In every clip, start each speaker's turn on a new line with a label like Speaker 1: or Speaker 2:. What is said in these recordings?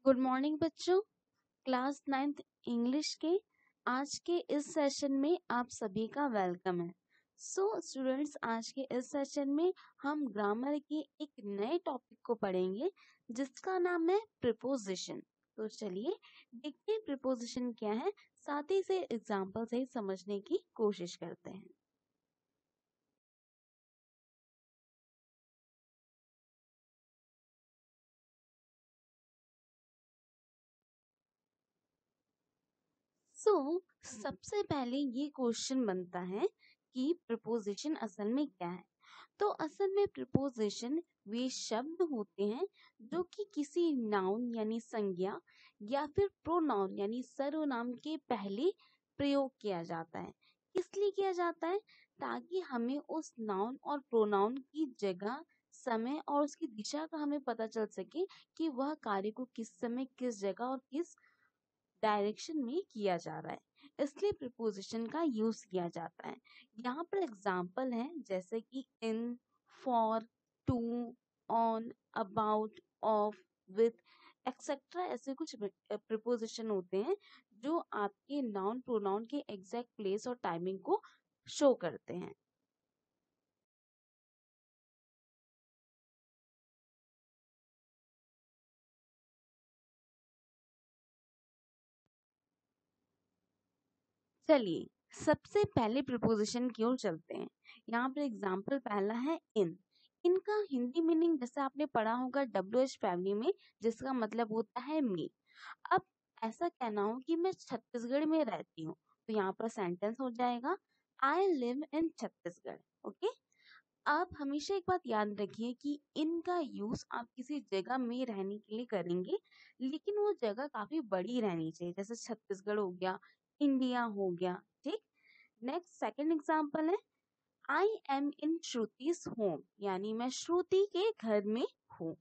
Speaker 1: Good morning बच्चों। Class 9th English के आज के इस सेशन में आप सभी का वेलकम है। स्टूडेंट्स, आज के इस सेशन में हम ग्रामर के एक नए टॉपिक को पढ़ेंगे जिसका नाम है प्रीपोजिशन। तो चलिए देखते हैं प्रीपोजिशन क्या है, साथ ही से एग्जाम्पल से ही समझने की कोशिश करते हैं। सबसे पहले ये क्वेश्चन बनता है कि प्रीपोजिशन असल में क्या है। तो असल में प्रीपोजिशन वे शब्द होते हैं जो कि किसी नाउन यानी संज्ञा या फिर प्रोनाउन यानी सर्वनाम के पहले प्रयोग किया जाता है। किस लिए किया जाता है? ताकि हमें उस नाउन और प्रोनाउन की जगह, समय और उसकी दिशा का हमें पता चल सके कि वह कार्य को किस समय, किस जगह और किस डायरेक्शन में किया जा रहा है। इसलिए प्रीपोजिशन का यूज किया जाता है। यहाँ पर एग्जाम्पल है जैसे कि in, for, to, on, about, of, with etcetera. ऐसे कुछ प्रीपोजिशन होते हैं जो आपके नाउन प्रोनाउन के एग्जैक्ट प्लेस और टाइमिंग को शो करते हैं। चलिए सबसे पहले प्रीपोजिशन की ओर चलते हैं। यहाँ पर एग्जाम्पल पहला है इन। इनका हिंदी मीनिंग जैसे आपने पढ़ा होगा WH फैमिली में, जिसका मतलब होता है मी। अब ऐसा कहना हो कि मैं छत्तीसगढ़ में रहती हूँ, तो यहाँ पर सेंटेंस हो जाएगा I live in Chhattisgarh. Okay. आप हमेशा एक बात याद रखिए कि इनका यूज आप किसी जगह में रहने के लिए करेंगे, लेकिन वो जगह काफी बड़ी रहनी चाहिए, जैसे छत्तीसगढ़ हो गया, इंडिया हो गया। ठीक। नेक्स्ट सेकंड एग्जांपल है I am in Shruti's home, यानी मैं श्रुति के घर में हूँ।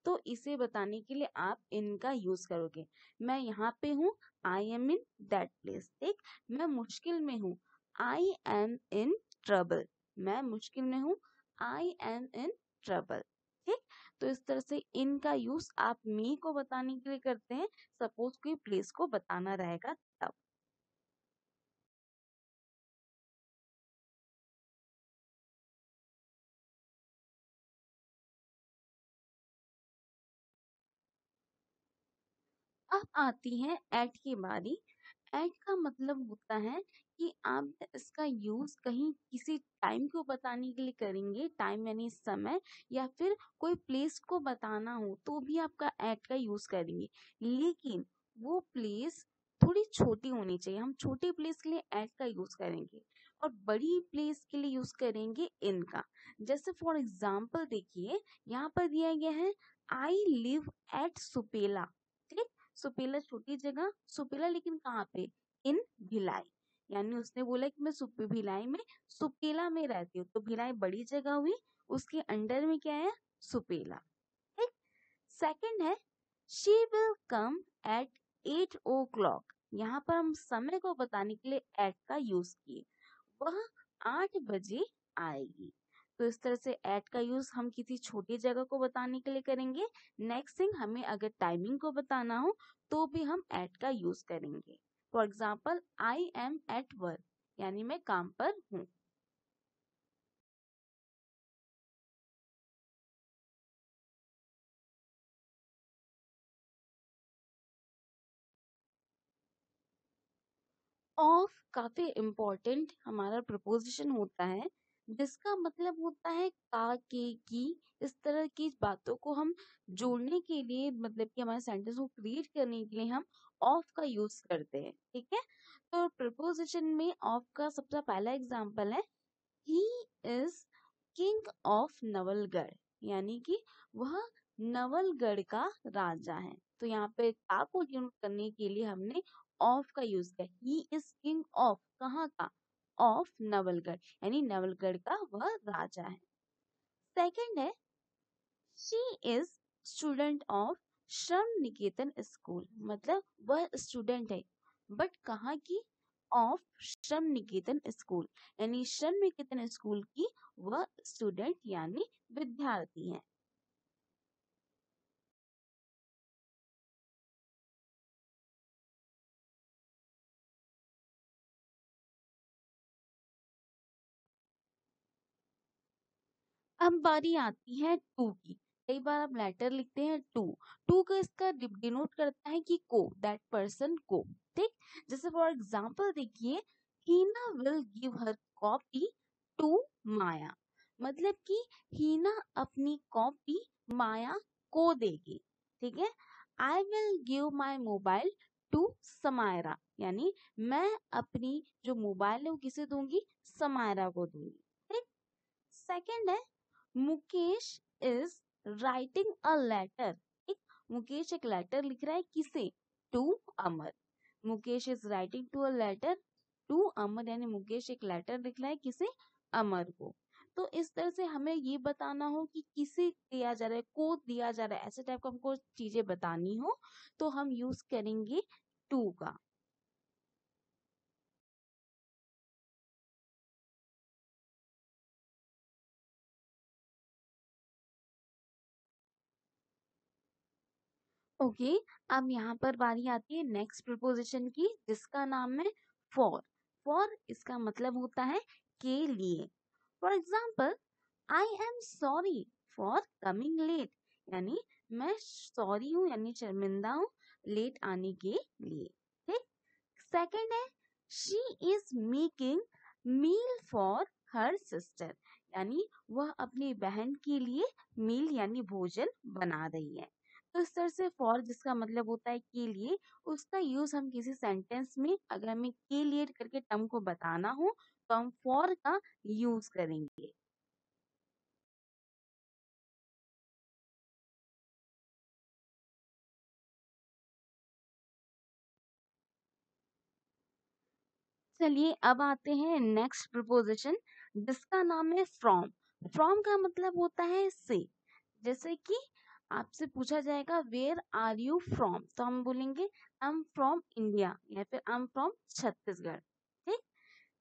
Speaker 1: तो इसे बताने के लिए आप इनका यूज करोगे। मैं यहाँ पे हूँ, I am in that place. ठीक। मैं मुश्किल में हूँ, आई एम इन ट्रबल। मैं मुश्किल में हूँ, आई एम इन ट्रबल। ठीक। तो इस तरह से इनका यूज आप मी को बताने के लिए करते हैं, सपोज कोई प्लेस को बताना रहेगा तब। अब आती है एट की बारी। एट का मतलब होता है कि आप इसका यूज कहीं किसी टाइम को बताने के लिए करेंगे, टाइम यानी समय, या फिर कोई प्लेस को बताना हो तो भी आपका एट का यूज करेंगे। लेकिन वो प्लेस थोड़ी छोटी होनी चाहिए, हम छोटी प्लेस के लिए एट का यूज करेंगे और बड़ी प्लेस के लिए यूज करेंगे इनका। जैसे फॉर एग्जाम्पल देखिए, यहाँ पर दिया गया है आई लिव एट सुपेला। ठीक। सुपेला छोटी जगह, सुपेला लेकिन कहाँ पे? इन भिलाई। यानी उसने बोला कि मैं भिलाई में सुपेला में रहती हूँ, तो भिलाई बड़ी जगह हुई, उसके अंडर में क्या है? सुपेला। ठीक। सेकंड है she will come eight 8 o'clock। यहाँ पर हम समय को बताने के लिए एट का यूज किए, वह 8 बजे आएगी। तो इस तरह से एट का यूज हम किसी छोटी जगह को बताने के लिए करेंगे। नेक्स्ट थिंग, हमें अगर टाइमिंग को बताना हो तो भी हम एट का यूज करेंगे। For example I M at work, यानी मैं काम पर हूँ। ऑफ काफी इम्पोर्टेंट हमारा प्रपोजिशन होता है, जिसका मतलब होता है का, के, की। इस तरह की बातों को हम जोड़ने के लिए, मतलब कि हमारे सेंटेंस को क्रिएट करने के लिए हम ऑफ का यूज करते हैं। ठीक है। तो प्रपोजिशन में ऑफ का सबसे पहला एग्जांपल है he is king of Nawalgarh, यानी कि वह नवलगढ़ का राजा है। तो यहाँ पे का को डिनोट करने के लिए हमने ऑफ का यूज किया। ही इज किंग ऑफ, कहाँ का? ऑफ नवलगढ़, यानी नवलगढ़ का वह राजा है। सेकंड है शी इज स्टूडेंट ऑफ श्रम निकेतन स्कूल, मतलब वह स्टूडेंट है, बट कहाँ की? ऑफ श्रम निकेतन स्कूल, यानी श्रम निकेतन स्कूल की वह स्टूडेंट यानी विद्यार्थी है। अब बारी आती है टू की। कई बार आप लेटर लिखते हैं टू। टू का इसका डिनोट करता है कि को, दैट पर्सन को। ठीक, जैसे फॉर एग्जाम्पल देखिए, Heena will give her copy to Maya. मतलब कि हीना अपनी कॉपी माया को देगी। ठीक है। I will give my mobile to Samaira, यानी मैं अपनी जो मोबाइल है वो किसे दूंगी, समायरा को दूंगी। ठीक। सेकंड है, Mukesh is writing a letter. एक मुकेश एक लेटर लिख रहा है, किसे, to Amar. Mukesh is writing to a letter to Amar, यानी मुकेश एक लेटर लिख रहा है किसे, अमर को। तो इस तरह से हमें ये बताना हो कि किसे दिया जा रहा है, को दिया जा रहा है, ऐसे टाइप का हमको चीजें बतानी हो तो हम यूज करेंगे टू का। ओके, अब यहाँ पर बारी आती है नेक्स्ट प्रीपोजिशन की, जिसका नाम है फॉर। फॉर इसका मतलब होता है के लिए। For example, I am sorry for coming late, यानी मैं सॉरी हूँ यानी शर्मिंदा हूँ लेट आने के लिए। ठीक। सेकेंड है, she is making meal for her sister, यानी वह अपनी बहन के लिए मील यानी भोजन बना रही है। तो इस तरह से फॉर जिसका मतलब होता है के लिए, उसका यूज हम किसी सेंटेंस में अगर हमें के लिए करके टर्म को बताना हो तो हम फॉर का यूज करेंगे। चलिए अब आते हैं नेक्स्ट प्रीपोजिशन, जिसका नाम है फ्रॉम। फ्रॉम का मतलब होता है से। जैसे कि आपसे पूछा जाएगा वेयर आर यू फ्रॉम, तो हम बोलेंगे आई एम फ्रॉम इंडिया या फिर आई एम फ्रॉम छत्तीसगढ़। ठीक।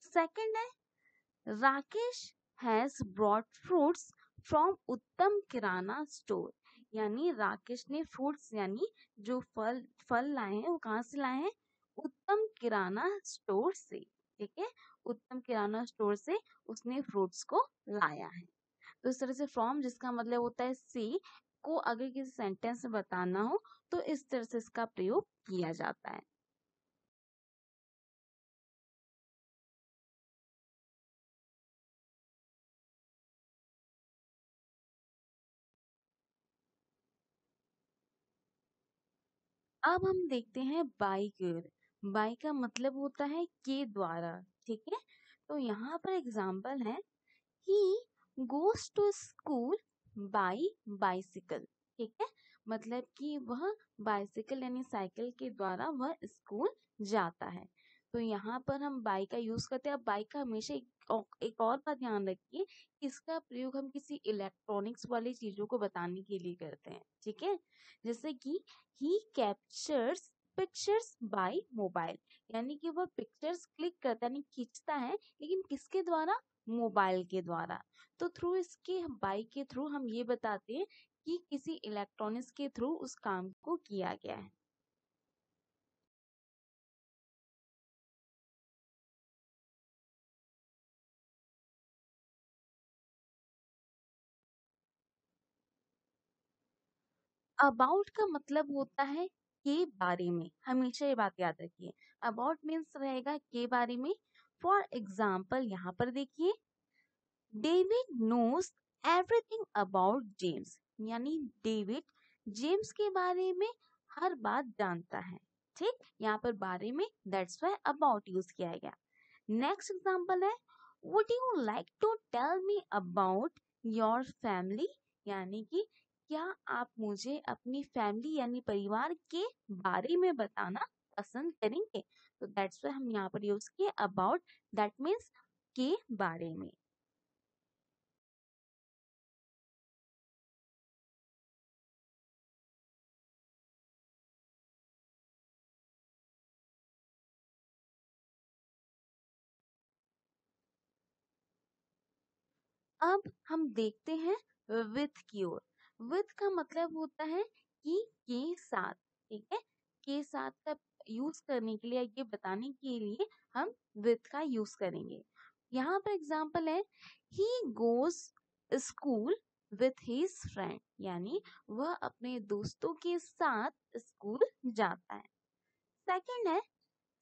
Speaker 1: सेकंड है, Rakesh has brought fruits from उत्तम किराना स्टोर, यानी राकेश ने फ्रूट्स यानी जो फल फल लाए हैं वो कहाँ से लाए हैं, उत्तम किराना स्टोर से। ठीक है, उत्तम किराना स्टोर से उसने फ्रूट्स को लाया है। तो इस तरह से फ्रॉम जिसका मतलब होता है से को अगर किसी सेंटेंस में बताना हो तो इस तरह से इसका प्रयोग किया जाता है। अब हम देखते हैं बाई की ओर। बाई का मतलब होता है के द्वारा। ठीक है, तो यहाँ पर एग्जाम्पल है, he goes to school by bicycle. ठीक है, मतलब कि वह बाइसिकल यानी साइकिल के द्वारा वह स्कूल जाता है। तो यहाँ पर हम बाई का यूज करते हैं। अब बाई का हमेशा एक और बात ध्यान रखिए, इसका प्रयोग हम किसी इलेक्ट्रॉनिक्स वाली चीजों को बताने के लिए करते हैं। ठीक है, जैसे कि ही कैप्चर्स पिक्चर्स बाय मोबाइल, यानी कि वह पिक्चर्स क्लिक करता है यानी खींचता है, लेकिन किसके द्वारा, मोबाइल के द्वारा। तो थ्रू इसके बाई के थ्रू हम ये बताते हैं कि किसी इलेक्ट्रॉनिक्स के थ्रू उस काम को किया गया है। अबाउट का मतलब होता है के बारे में, हमेशा ये बात याद रखिए। अबाउट मीन्स रहेगा के बारे में। फॉर एग्जाम्पल यहाँ पर देखिए, David knows everything about James, यानी डेविड जेम्स के बारे में हर बात जानता है। ठीक, यहाँ पर बारे में दैट्स वाई अबाउट यूज किया गया। नेक्स्ट एग्जांपल है, would you like to tell me about your family, यानी कि क्या आप मुझे अपनी फैमिली यानी परिवार के बारे में बताना पसंद करेंगे। तो दैट्स वाई हम यहाँ पर यूज किए अबाउट, दैट मीन्स के बारे में। अब हम देखते हैं विथ की ओर। विथ का मतलब होता है कि के साथ। ठीक है, के साथ का यूज करने के लिए, ये बताने के लिए हम विथ का यूज करेंगे। यहाँ पर एग्जाम्पल है, he goes school with his friend, यानी वह अपने दोस्तों के साथ स्कूल जाता है। सेकंड है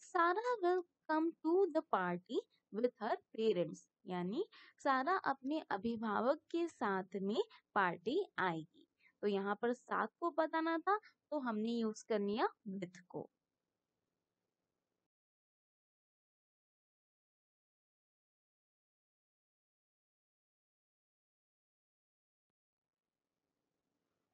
Speaker 1: Sara will come to the party with her parents, यानी सारा अपने अभिभावक के साथ में पार्टी आएगी। तो यहाँ पर साथ को बताना था तो हमने यूज करनी है विथ को।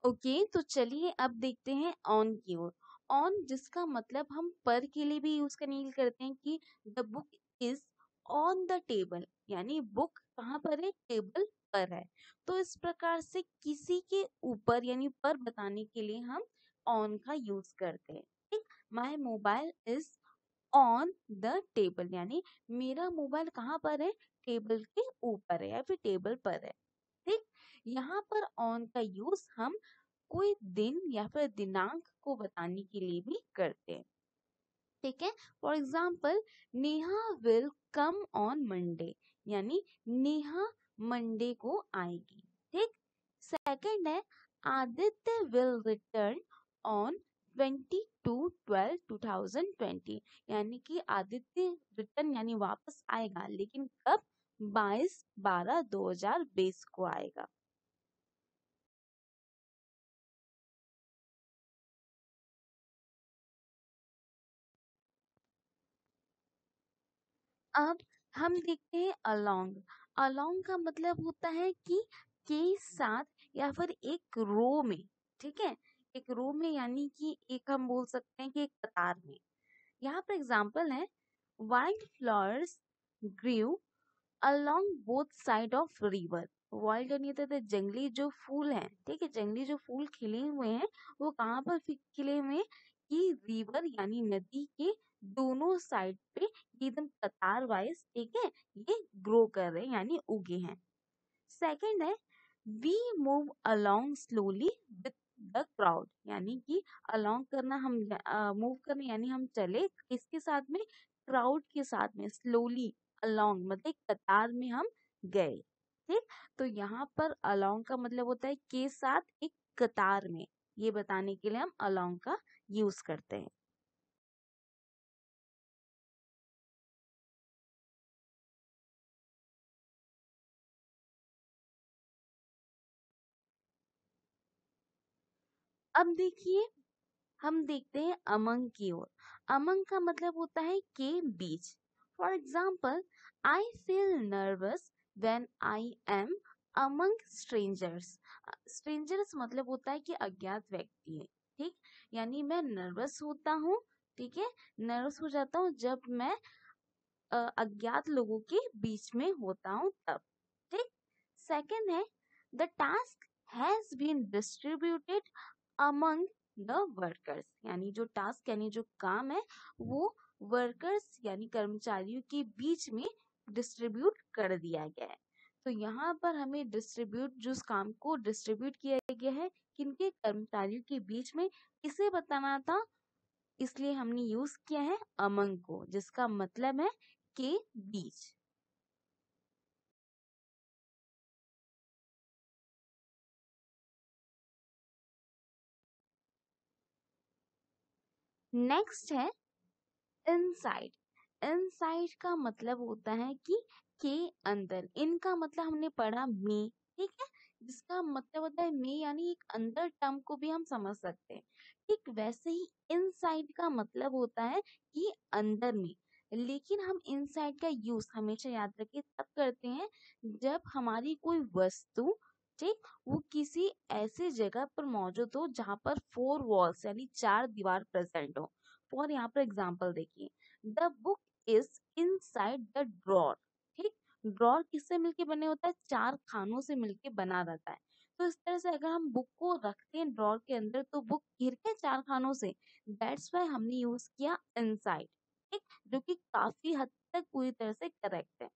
Speaker 1: ओके, तो चलिए अब देखते हैं ऑन की ओर। ऑन जिसका मतलब हम पर के लिए भी यूज करने के लिए करते हैं कि the book is on the table, यानी बुक कहाँ पर है, टेबल पर है। तो इस प्रकार से किसी के ऊपर यानी पर बताने के लिए हम ऑन का यूज करते हैं। ठीक, my mobile is on the table, यानी मेरा मोबाइल कहाँ पर है, टेबल के ऊपर है या फिर टेबल पर है। ठीक, यहाँ पर ऑन का यूज हम कोई दिन या फिर दिनांक को बताने के लिए भी करते हैं। ठीक है, for example Neha will come on Monday, यानी नेहा मंडे को आएगी। ठीक, सेकंड है आदित्य विल रिटर्न ऑन 22/12/2020, यानी कि आदित्य रिटर्न यानी वापस आएगा, लेकिन कब, 22/12/2020 को आएगा। अब हम देखते हैं अलोंग। अलोंग का मतलब होता है कि के साथ या फिर एक रो में। ठीक है, एक रो में यानी कि एक हम बोल सकते हैं कि एक कतार में। यहाँ पर एग्जाम्पल है wild flowers grew along both side of river. Wild यानी तो जंगली जो फूल हैं, ठीक है, जंगली जो फूल खिले हुए हैं वो कहाँ पर खिले हुए हैं कि रिवर यानी नदी के दोनों साइड पे एकदम कतार वाइज, ठीक है, ये ग्रो कर रहे हैं यानी उगे हैं। सेकंड है we move along slowly with the crowd, यानी कि अलोंग करना, हम मूव करना यानी हम चले किसके साथ में, क्राउड के साथ में, स्लोली अलोंग मतलब एक कतार में हम गए। ठीक, तो यहाँ पर अलोंग का मतलब होता है के साथ एक कतार में, ये बताने के लिए हम अलोंग का यूज करते हैं। अब देखिए हम देखते हैं अमंग की ओर। अमंग का मतलब होता है के बीच। For example I feel nervous when I am among strangers. Strangers मतलब होता है कि अज्ञात व्यक्ति है। ठीक, यानी मैं नर्वस होता हूँ, ठीक है, नर्वस हो जाता हूँ जब मैं अज्ञात लोगों के बीच में होता हूँ तब। ठीक, सेकंड है the task has been distributed among the workers, यानी जो टास्क यानी जो काम है वो वर्कर्स यानी कर्मचारियों के बीच में डिस्ट्रीब्यूट कर दिया गया है। तो यहाँ पर हमें डिस्ट्रीब्यूट, जो उस काम को डिस्ट्रीब्यूट किया गया है किनके, कर्मचारियों के बीच में, इसे बताना था, इसलिए हमने यूज किया है अमंग को, जिसका मतलब है के बीच। नेक्स्ट है इनसाइड। इनसाइड का मतलब होता है कि के अंदर। इनका मतलब हमने पढ़ा में, ठीक है, जिसका मतलब होता है में यानी एक अंदर टर्म को भी हम समझ सकते हैं। ठीक वैसे ही इनसाइड का मतलब होता है कि अंदर में। लेकिन हम इनसाइड का यूज हमेशा याद रखिए तब करते हैं जब हमारी कोई वस्तु, ठीक, वो किसी ऐसी जगह पर मौजूद हो जहां पर फोर वॉल्स यानी चार दीवार प्रेजेंट हो। और यहाँ पर एग्जाम्पल देखिए the book is inside the drawer. ठीक, ड्रॉर किससे मिलके बने होता है, चार खानों से मिलके बना रहता है। तो इस तरह से अगर हम बुक को रखते हैं ड्रॉर के अंदर तो बुक घिर के चार खानों से, दैट्स वाई हमने यूज किया इनसाइड। ठीक, जो कि काफी हद तक पूरी तरह से करेक्ट है।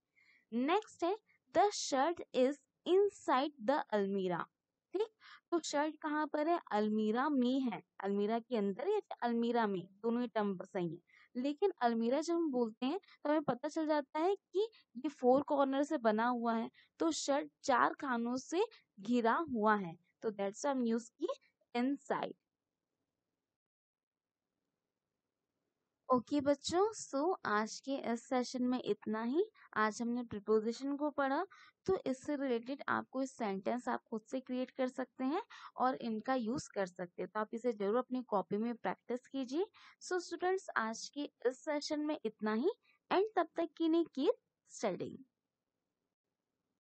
Speaker 1: नेक्स्ट है the shirt is inside the अलमीरा। ठीक, तो शर्ट कहाँ पर है, अलमीरा में है, अलमीरा के अंदर या अलमीरा में, दोनों ही टर्म सही है। लेकिन अलमीरा जब हम बोलते हैं तो हमें पता चल जाता है कि ये 4 कॉर्नर से बना हुआ है, तो शर्ट 4 खानों से घिरा हुआ है। तो दैट्स व्हाई हम यूज़ की इनसाइड। ओके बच्चों, सो आज के इस सेशन में इतना ही। आज हमने प्रिपोजिशन को पढ़ा, तो इससे रिलेटेड आप कोई सेंटेंस आप खुद से क्रिएट कर सकते हैं और इनका यूज़ कर सकते हैं। तो आप इसे ज़रूर अपनी कॉपी में प्रैक्टिस कीजिए। सो स्टूडेंट्स, आज के इस सेशन में इतना ही, एंड तब तक के लिए कीप स्टडिंग।